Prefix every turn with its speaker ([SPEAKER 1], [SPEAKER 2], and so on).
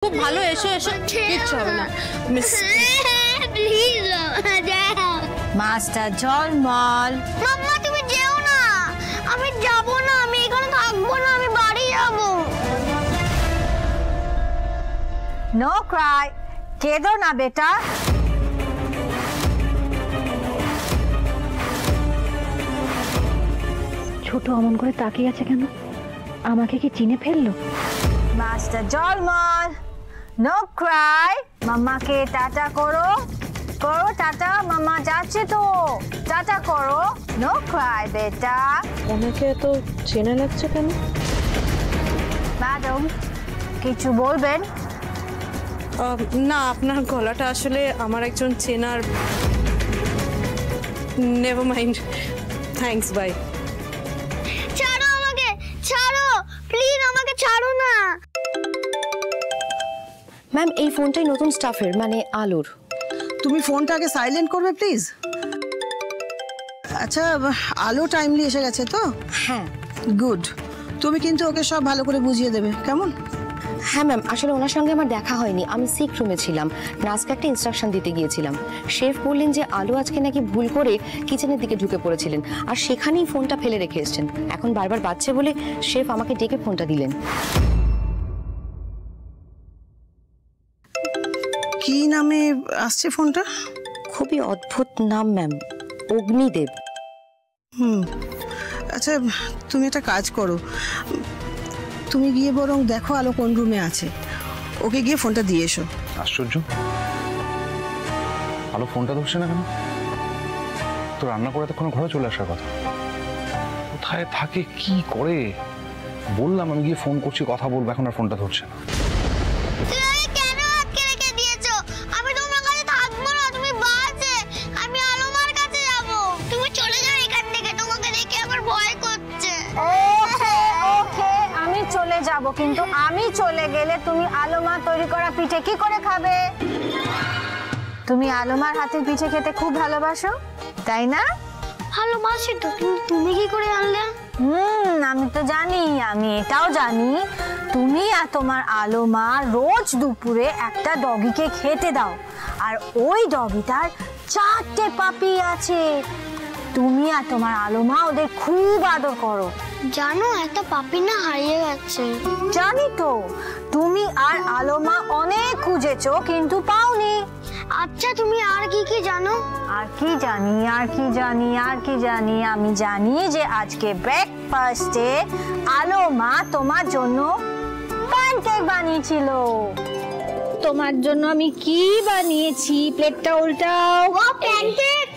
[SPEAKER 1] খুব ভালো, এসো এসো, কিচ্ছু হবে না।
[SPEAKER 2] প্লিজ
[SPEAKER 3] মাস্টার ঝলমল।
[SPEAKER 2] মাম্মা তুমি যেও না, আমি যাব না, আমি এখানে থাকবো না, আমি বাড়ি যাব।
[SPEAKER 3] নো ক্রাই, কেঁদো না বেটা।
[SPEAKER 4] ছোট অমন করে তাকিয়ে আছে কেন? আমাকে কি চিনে ফেললো?
[SPEAKER 3] মাস্টার ঝলমল, নো ক্রাই। মাম্মাকে টাটা করো, করো টাটা। মাম্মা যাচ্ছে তো, টাটা করো। নো ক্রাই বেটা।
[SPEAKER 1] ওনাকে এত চেনা লাগছে কেন?
[SPEAKER 3] ম্যাডাম কিছু বলবেন?
[SPEAKER 1] না, আপনার গলাটা আসলে আমার একজন চেনার। Never mind, thanks, bye.
[SPEAKER 2] ছাড়ো আমাকে, ছাড়ো প্লিজ, আমাকে ছাড়ো না।
[SPEAKER 4] ম্যাম এই ফোনটাই নতুন স্টাফের, মানে আলোর।
[SPEAKER 5] তুমি ফোনটা আগে সাইলেন্ট করবে প্লিজ। আচ্ছা, আলো টাইমলি এসে গেছে তো?
[SPEAKER 4] হ্যাঁ
[SPEAKER 5] গুড। তুমি কিন্তু ওকে সব ভালো করে বুঝিয়ে দেবে, কেমন?
[SPEAKER 4] হ্যাঁ ম্যাম, আসলে ওনার সঙ্গে আমার দেখা হয়নি, আমি সিক রুমে ছিলাম, নার্সকে একটা ইনস্ট্রাকশন দিতে গিয়েছিলাম। শেফ বললেন যে আলো আজকে নাকি ভুল করে কিচেনের দিকে ঢুকে পড়েছিলেন, আর সেখানেই ফোনটা ফেলে রেখে এসেছেন। এখন বারবার বাজছে বলে শেফ আমাকে ডেকে ফোনটা দিলেন।
[SPEAKER 5] কি নামে আসছে ফোনটা?
[SPEAKER 4] খুবই অদ্ভুত নাম ম্যাম, অগ্নিদেব।
[SPEAKER 5] আচ্ছা, তুমি একটা কাজ করো, তুমি গিয়ে বরং দেখো আলো কোন রুমে আছে, ওকে গিয়ে ফোনটা দিয়ে এসো।
[SPEAKER 6] আশ্চর্য, আলো ফোনটা ধরছে না কেন? তো রান্না করে তখন ঘরে চলে আসার কথা। কোথায় থাকে, কি করে? বললাম আমি গিয়ে ফোন করছি, কথা বলবো, এখন আর ফোনটা ধরছে না।
[SPEAKER 2] তুমি কেন আটকে রেখে দিয়েছো? আমি তোমার কাছে থাকবো না, তুমি বাজে। আমি আলোমার কাছে যাব। তুমি চলে যাও এখান থেকে, তোমাকে দেখে আমার ভয় করছে।
[SPEAKER 3] ওকে ওকে, আমি চলে যাব, কিন্তু আমি চলে গেলে তুমি আলোমা তৈরি করা পিঠে কি করে খাবে? তুমি আলোমার হাতের পিঠে খেতে খুব ভালোবাসো, তাই না?
[SPEAKER 2] ভালোবাসি তো, কিন্তু তুমি কি করে জানলে?
[SPEAKER 3] আমি তো জানি, আমি এটাও জানি তুমি আর তোমার আলোমা রোজ দুপুরে একটা ডগিকে খেতে দাও, আর ওই ডগিটার 4টে পাপি আছে। তুমি আর তোমার আলোমা ওদের খুব আদর করো।
[SPEAKER 2] জানো একটা পাপি না হারিয়ে গেছে।
[SPEAKER 3] জানি তো, তুমি আর আলোমা অনেক খুঁজেছো কিন্তু পাওনি।
[SPEAKER 2] আচ্ছা তুমি আর কি কি জানো?
[SPEAKER 3] আর কি জানি, আর কি জানি, আর কি জানি? আমি জানি যে আজকে ব্রেকফাস্টে আলোমা তোমার জন্য প্যানকেক বানিয়েছিল। তোমার জন্য আমি কি বানিয়েছি, প্লেটটা উল্টাও।
[SPEAKER 2] ও প্যানকেক!